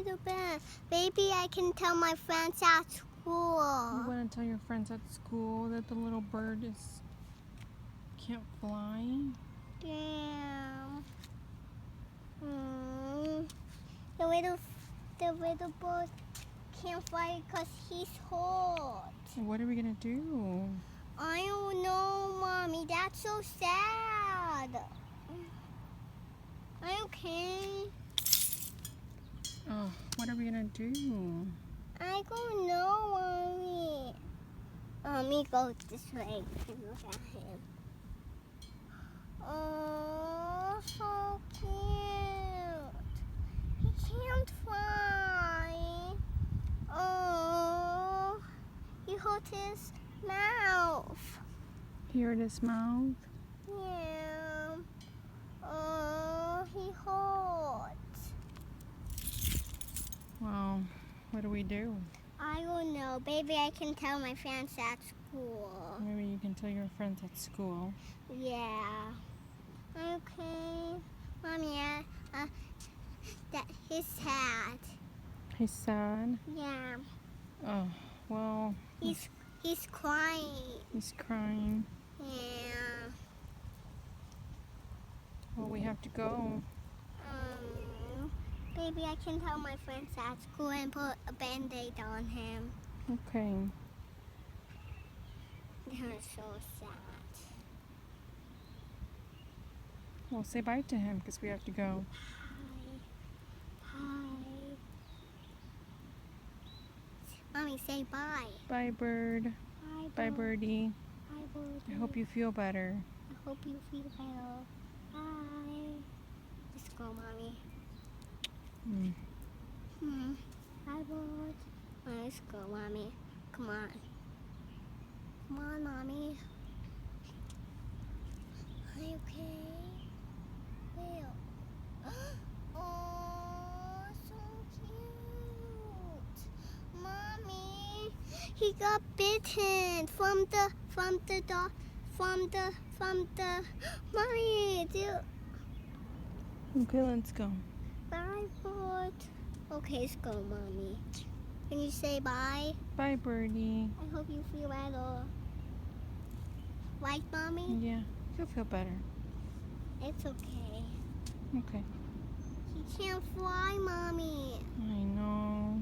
the bed. Maybe I can tell my friends at school. You want to tell your friends at school that the little bird can't fly? Damn. The little bird can't fly because he's hot. What are we gonna do? I don't know, Mommy. That's so sad. Are you okay? Oh, what are we gonna do? I don't know, Mommy. Mommy goes this way to look at him. Oh, so cute. He can't fly. Oh, he hurt his mouth. Here it is, mouth. Yeah. Oh, he hurt. Well, what do we do? I don't know. Maybe I can tell my friends at school. Maybe you can tell your friends at school. Yeah. Okay. Mommy, that he's sad. He's sad? Yeah. Oh, well. He's crying. He's crying. Yeah. Well, we have to go. Maybe I can tell my friends at school and put a band-aid on him. Okay. They're so sad. Well, say bye to him because we have to go. Hi. Mommy, say bye. Bye, bird. Bye, Bye, birdie. Bye, birdie. I hope you feel better. I hope you feel better. Bye. Let's go, Mommy. Bye, bird. Let's go, Mommy. Come on. Come on, Mommy. Are you okay? Where? Oh, so cute. Mommy, he got bitten from the Mommy, Okay, let's go. bye, bird. Okay, let's go, Mommy. Can you say bye? Bye, birdie. I hope you feel better. Right, Mommy? Yeah, you'll feel better. It's okay. Okay. He can't fly, Mommy. I know.